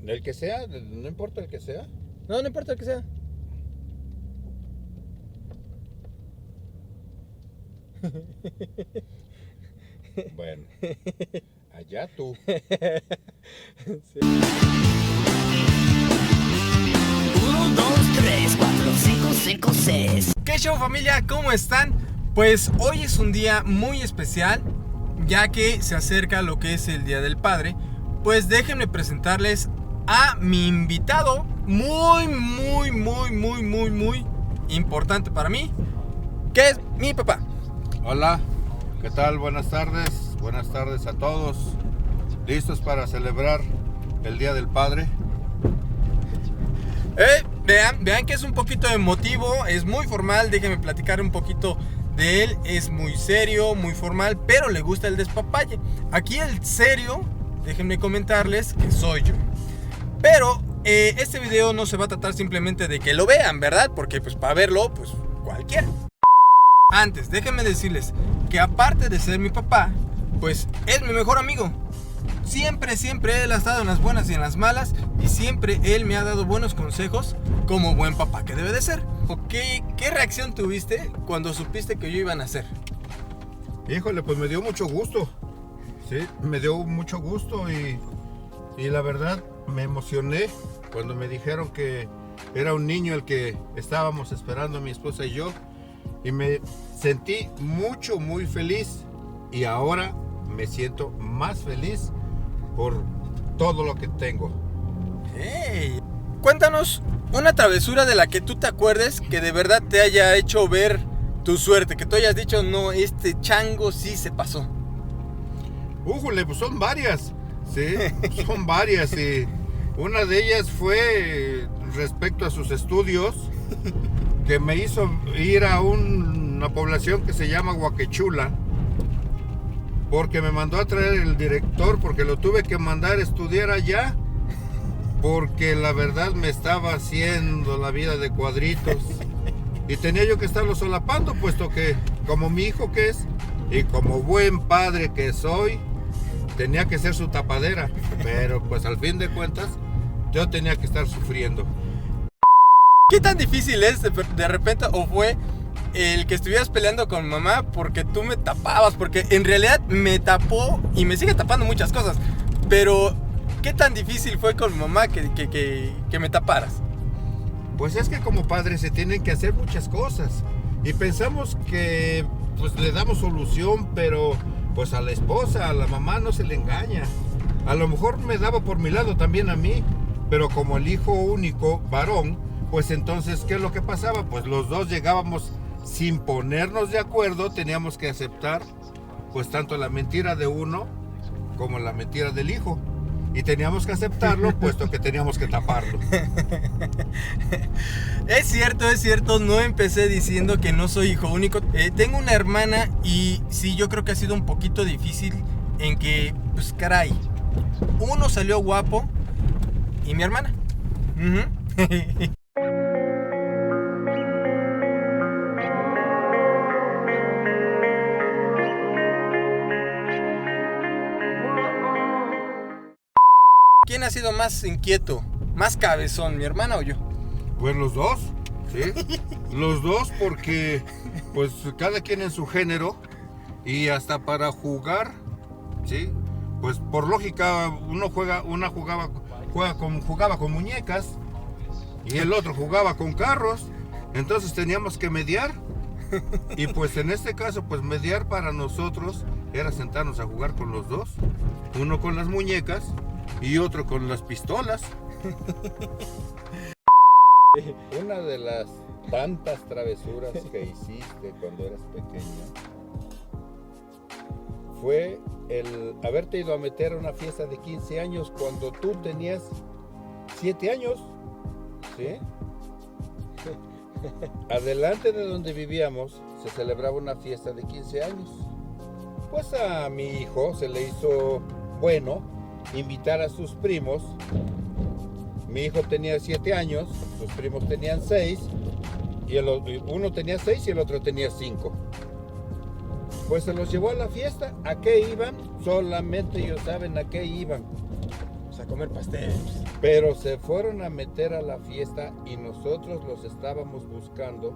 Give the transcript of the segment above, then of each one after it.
El que sea, no importa el que sea. No, no importa el que sea. Bueno, allá tú. Sí. 1, 2, 3, 4, 5, 5, 6. ¿Qué show, familia? ¿Cómo están? Pues hoy es un día muy especial, ya que se acerca lo que es el Día del Padre. Pues déjenme presentarles a mi invitado muy importante para mí, que es mi papá. Hola, ¿qué tal? Buenas tardes a todos. ¿Listos para celebrar el Día del Padre? Vean que es un poquito emotivo, es muy formal. Déjenme platicar un poquito de él. Es muy serio, muy formal, pero le gusta el despapalle. Aquí el serio, déjenme comentarles que soy yo. Pero este video no se va a tratar simplemente de que lo vean, ¿verdad? Porque pues para verlo, pues cualquiera. Antes, déjenme decirles que aparte de ser mi papá, pues es mi mejor amigo. Siempre él ha estado en las buenas y en las malas, y siempre él me ha dado buenos consejos como buen papá que debe de ser. ¿Qué reacción tuviste cuando supiste que yo iba a nacer? Híjole, pues me dio mucho gusto. Sí, me dio mucho gusto y la verdad me emocioné cuando me dijeron que era un niño el que estábamos esperando mi esposa y yo. Y me sentí muy feliz, y ahora me siento más feliz por todo lo que tengo. Hey, cuéntanos una travesura de la que tú te acuerdes que de verdad te haya hecho ver tu suerte, que tú hayas dicho, no, este chango sí se pasó. Újule, pues son varias, sí, son varias, y una de ellas fue respecto a sus estudios, que me hizo ir a una población que se llama Huaquechula, porque me mandó a traer el director, porque lo tuve que mandar a estudiar allá, porque la verdad me estaba haciendo la vida de cuadritos, y tenía yo que estarlo solapando, puesto que como mi hijo que es, y como buen padre que soy, tenía que ser su tapadera, pero pues al fin de cuentas yo tenía que estar sufriendo. ¿Qué tan difícil es de repente, o fue el que estuvieras peleando con mamá porque tú me tapabas? Porque en realidad me tapó y me sigue tapando muchas cosas. Pero ¿qué tan difícil fue con mamá que me taparas? Pues es que como padres se tienen que hacer muchas cosas, y pensamos que pues le damos solución, pero pues a la esposa, a la mamá no se le engaña. A lo mejor me daba por mi lado también a mí, pero como el hijo único varón, pues entonces, ¿qué es lo que pasaba? Pues los dos llegábamos sin ponernos de acuerdo, teníamos que aceptar pues tanto la mentira de uno como la mentira del hijo, y teníamos que aceptarlo puesto que teníamos que taparlo. Es cierto, no empecé diciendo que no soy hijo único. Tengo una hermana, y sí, yo creo que ha sido un poquito difícil en que, pues caray, uno salió guapo y mi hermana. ¿Quién ha sido más inquieto, más cabezón, mi hermana o yo? Pues los dos, ¿sí? Los dos, porque pues cada quien en su género, y hasta para jugar, ¿sí? Pues por lógica jugaba con muñecas, y el otro jugaba con carros, entonces teníamos que mediar. Y pues en este caso, pues mediar para nosotros era sentarnos a jugar con los dos, uno con las muñecas y otro con las pistolas. Una de las tantas travesuras que hiciste cuando eras pequeña fue el haberte ido a meter a una fiesta de 15 años cuando tú tenías 7 años, ¿sí? Adelante de donde vivíamos se celebraba una fiesta de 15 años. Pues a mi hijo se le hizo bueno invitar a sus primos. Mi hijo tenía 7 años, sus primos tenían 6, y uno tenía 6 y el otro tenía 5. Pues se los llevó a la fiesta. ¿A qué iban? Solamente ellos saben a qué iban. O sea, comer pastel. Pero se fueron a meter a la fiesta y nosotros los estábamos buscando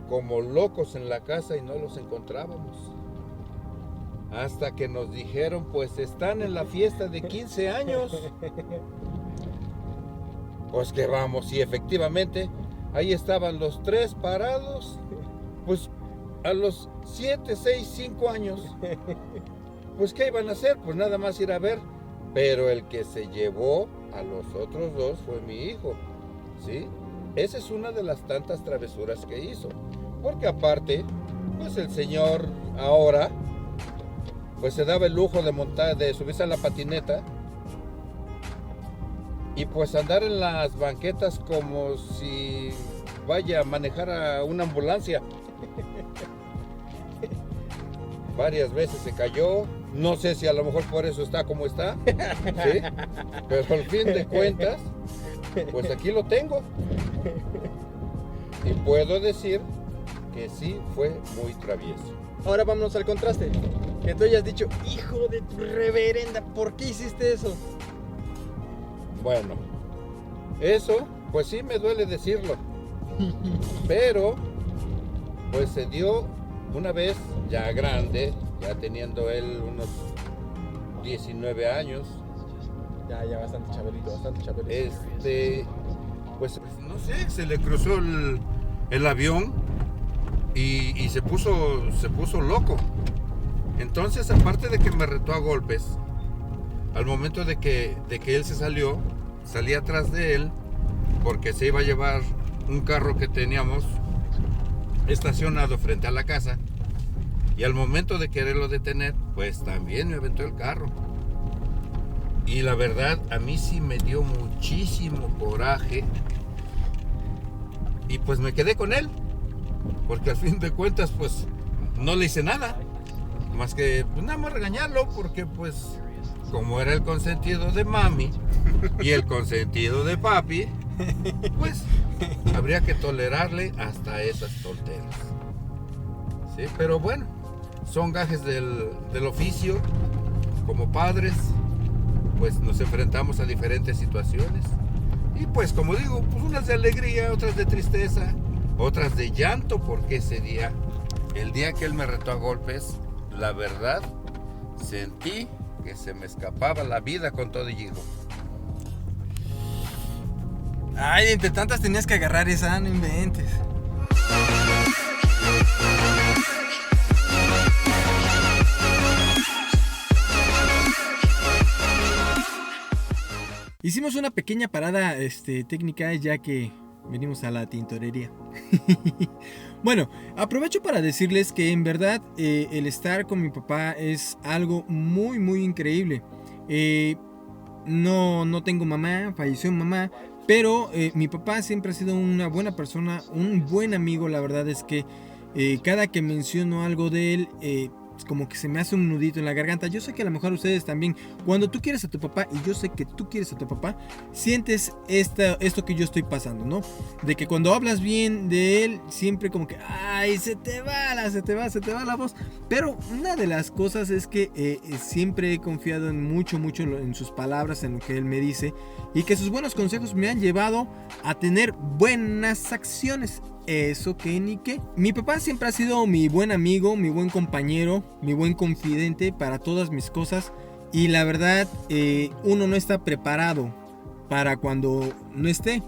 como locos en la casa y no los encontrábamos. Hasta que nos dijeron, pues están en la fiesta de 15 años. Pues que vamos, y efectivamente, ahí estaban los 3 parados, pues a los 7, 6, 5 años. Pues ¿qué iban a hacer? Pues nada más ir a ver. Pero el que se llevó a los otros 2 fue mi hijo, ¿sí? Esa es una de las tantas travesuras que hizo. Porque aparte, pues el señor ahora, pues se daba el lujo de subirse a la patineta y pues andar en las banquetas como si vaya a manejar a una ambulancia. Varias veces se cayó, no sé si a lo mejor por eso está como está, ¿sí? Pero al fin de cuentas, pues aquí lo tengo. Y puedo decir que sí fue muy travieso. Ahora vámonos al contraste. Que tú hayas dicho, hijo de tu reverenda, ¿por qué hiciste eso? Bueno, eso, pues sí me duele decirlo. Pero, pues se dio una vez ya grande, ya teniendo él unos 19 años. Ya bastante chabelito, bastante chabelito. Pues no sé, se le cruzó el avión y se puso loco. Entonces, aparte de que me retó a golpes, al momento de que él se salí atrás de él porque se iba a llevar un carro que teníamos estacionado frente a la casa, y al momento de quererlo detener, pues también me aventó el carro. Y la verdad, a mí sí me dio muchísimo coraje y pues me quedé con él, porque al fin de cuentas pues no le hice nada más que pues, nada más regañarlo, porque pues como era el consentido de mami y el consentido de papi, pues habría que tolerarle hasta esas tonteras. Sí, pero bueno, son gajes del oficio. Como padres, pues nos enfrentamos a diferentes situaciones. Y pues como digo, pues unas de alegría, otras de tristeza, otras de llanto, porque ese día, el día que él me retó a golpes, la verdad, sentí que se me escapaba la vida con todo y hijo. Ay, entre tantas tenías que agarrar esa, no inventes. Hicimos una pequeña parada técnica ya que venimos a la tintorería. Bueno, aprovecho para decirles que en verdad el estar con mi papá es algo muy muy increíble. No tengo mamá, falleció mamá, pero mi papá siempre ha sido una buena persona, un buen amigo. La verdad es que cada que menciono algo de él, como que se me hace un nudito en la garganta. Yo sé que a lo mejor ustedes también, cuando tú quieres a tu papá, y yo sé que tú quieres a tu papá, sientes esto que yo estoy pasando, ¿no? De que cuando hablas bien de él, siempre como que, ay, se te va la voz. Pero una de las cosas es que siempre he confiado mucho en sus palabras, en lo que él me dice, y que sus buenos consejos me han llevado a tener buenas acciones. Eso que ni qué. Mi papá siempre ha sido mi buen amigo, mi buen compañero, mi buen confidente para todas mis cosas. Y la verdad, uno no está preparado para cuando no esté.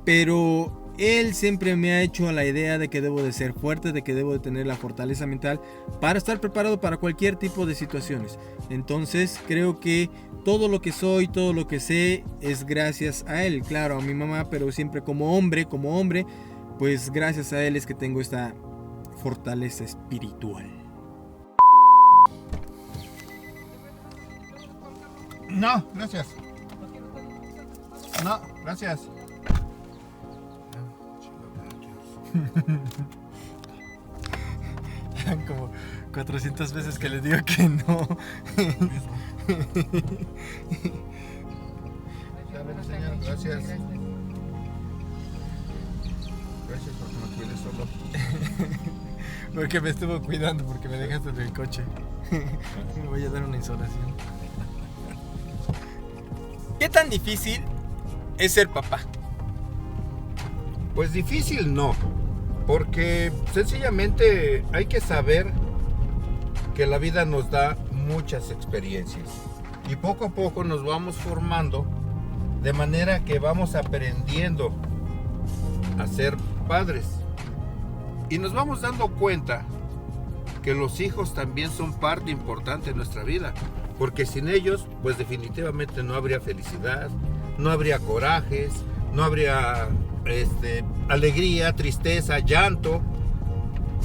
Pero él siempre me ha hecho la idea de que debo de ser fuerte, de que debo de tener la fortaleza mental para estar preparado para cualquier tipo de situaciones. Entonces creo que todo lo que soy, todo lo que sé es gracias a él. Claro, a mi mamá, pero siempre como hombre, pues gracias a él es que tengo esta fortaleza espiritual. No, gracias. No, gracias. Como 400 veces que le digo que no. Gracias. Gracias porque me cuides solo. Porque me estuvo cuidando, porque me dejaste en el coche. Me voy a dar una insolación. ¿Qué tan difícil es ser papá? Pues difícil no, porque sencillamente hay que saber que la vida nos da muchas experiencias y poco a poco nos vamos formando de manera que vamos aprendiendo a ser padres y nos vamos dando cuenta que los hijos también son parte importante de nuestra vida, porque sin ellos pues definitivamente no habría felicidad, no habría corajes, no habría alegría, tristeza, llanto,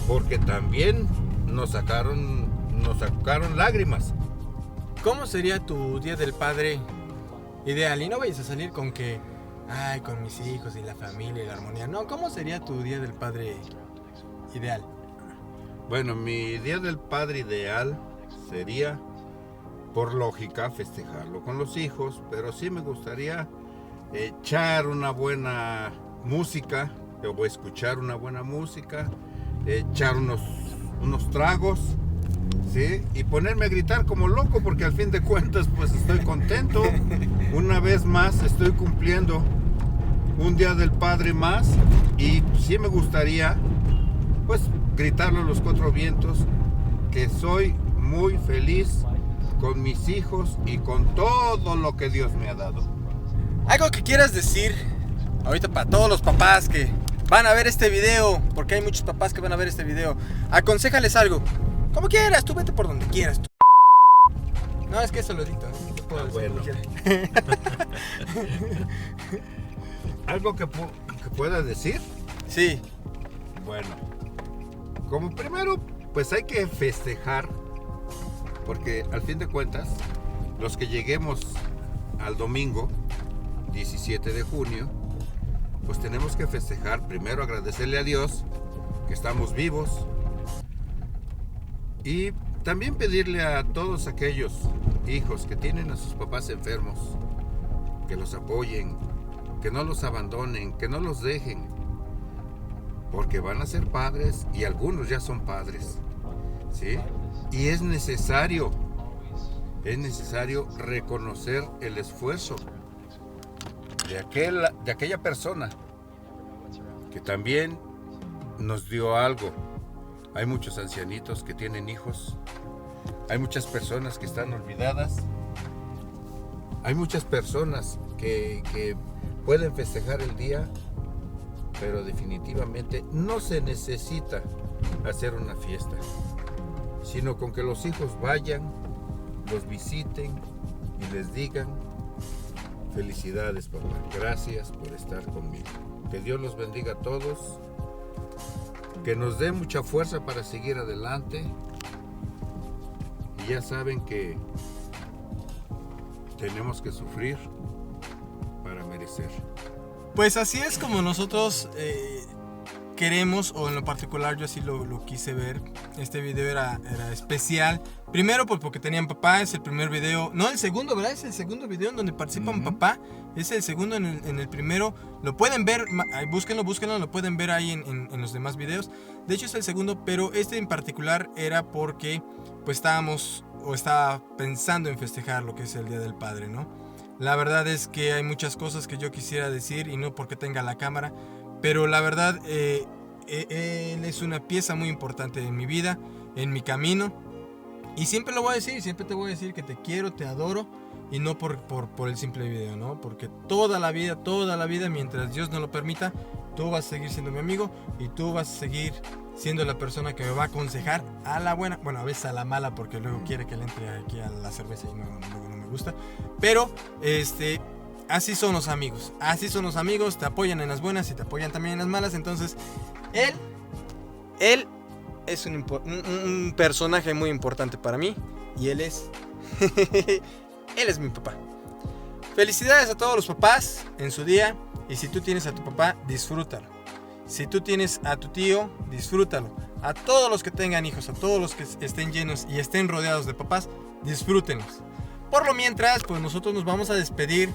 porque también nos sacaron lágrimas. ¿Cómo sería tu Día del Padre ideal? Y no vayas a salir con que, ay, con mis hijos y la familia y la armonía. No, ¿cómo sería tu Día del Padre ideal? Bueno, mi Día del Padre ideal sería, por lógica, festejarlo con los hijos, pero sí me gustaría echar una buena música, o escuchar una buena música, echar unos tragos, ¿sí? Y ponerme a gritar como loco, porque al fin de cuentas pues estoy contento. Una vez más estoy cumpliendo un Día del Padre más, y sí me gustaría pues gritarlo a los cuatro vientos que soy muy feliz con mis hijos y con todo lo que Dios me ha dado. Algo que quieras decir ahorita para todos los papás que van a ver este video, porque hay muchos papás que van a ver este video. Aconséjales algo. Como quieras, tú vete por donde quieras. No, es que eso lo edito. Bueno. ¿Algo que pueda decir? Sí. Bueno, como primero, pues hay que festejar, porque al fin de cuentas, los que lleguemos al domingo 17 de junio, pues tenemos que festejar, primero agradecerle a Dios que estamos vivos, y también pedirle a todos aquellos hijos que tienen a sus papás enfermos, que los apoyen, que no los abandonen, que no los dejen, porque van a ser padres y algunos ya son padres, ¿sí? Y es necesario reconocer el esfuerzo de aquella persona que también nos dio algo. Hay muchos ancianitos que tienen hijos, hay muchas personas que están olvidadas, hay muchas personas que pueden festejar el día, pero definitivamente no se necesita hacer una fiesta, sino con que los hijos vayan, los visiten y les digan: felicidades, papá, gracias por estar conmigo. Que Dios los bendiga a todos, que nos dé mucha fuerza para seguir adelante, y ya saben que tenemos que sufrir para merecer. Pues así es como nosotros queremos, o en lo particular yo así lo quise ver. Este video era especial. Primero pues porque tenían papá, es el primer video, no el segundo, ¿verdad? Es el segundo video en donde participa un papá. Es el segundo en el primero. Lo pueden ver, búsquenlo, lo pueden ver ahí en los demás videos. De hecho es el segundo, pero este en particular era porque pues estaba pensando en festejar lo que es el Día del Padre, ¿no? La verdad es que hay muchas cosas que yo quisiera decir, y no porque tenga la cámara, pero la verdad él es una pieza muy importante en mi vida, en mi camino, y siempre lo voy a decir, siempre te voy a decir que te quiero, te adoro, y no por el simple video, ¿no? Porque toda la vida, mientras Dios nos lo permita, tú vas a seguir siendo mi amigo, y tú vas a seguir siendo la persona que me va a aconsejar a la buena, bueno, a veces a la mala, porque luego quiere que le entre aquí a la cerveza y no me gusta, pero así son los amigos, te apoyan en las buenas y te apoyan también en las malas. Entonces él es un personaje muy importante para mí, y él es mi papá. Felicidades a todos los papás en su día, y si tú tienes a tu papá, disfrútalo. Si tú tienes a tu tío, disfrútalo. A todos los que tengan hijos, a todos los que estén llenos y estén rodeados de papás, disfrútenlos. Por lo mientras, pues nosotros nos vamos a despedir,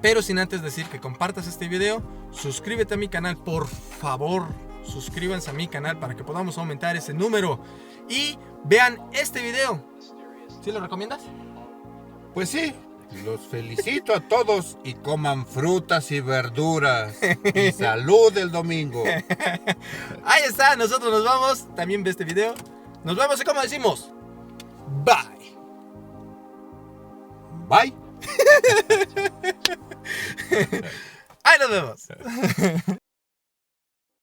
pero sin antes decir que compartas este video, suscríbete a mi canal, por favor, suscríbanse a mi canal para que podamos aumentar ese número, y vean este video. ¿Sí lo recomiendas? Pues sí, Los felicito a todos y coman frutas y verduras. Y salud el domingo. Ahí está, nosotros nos vamos. También ve este video. Nos vemos y como decimos, bye. Bye. Ahí nos vemos.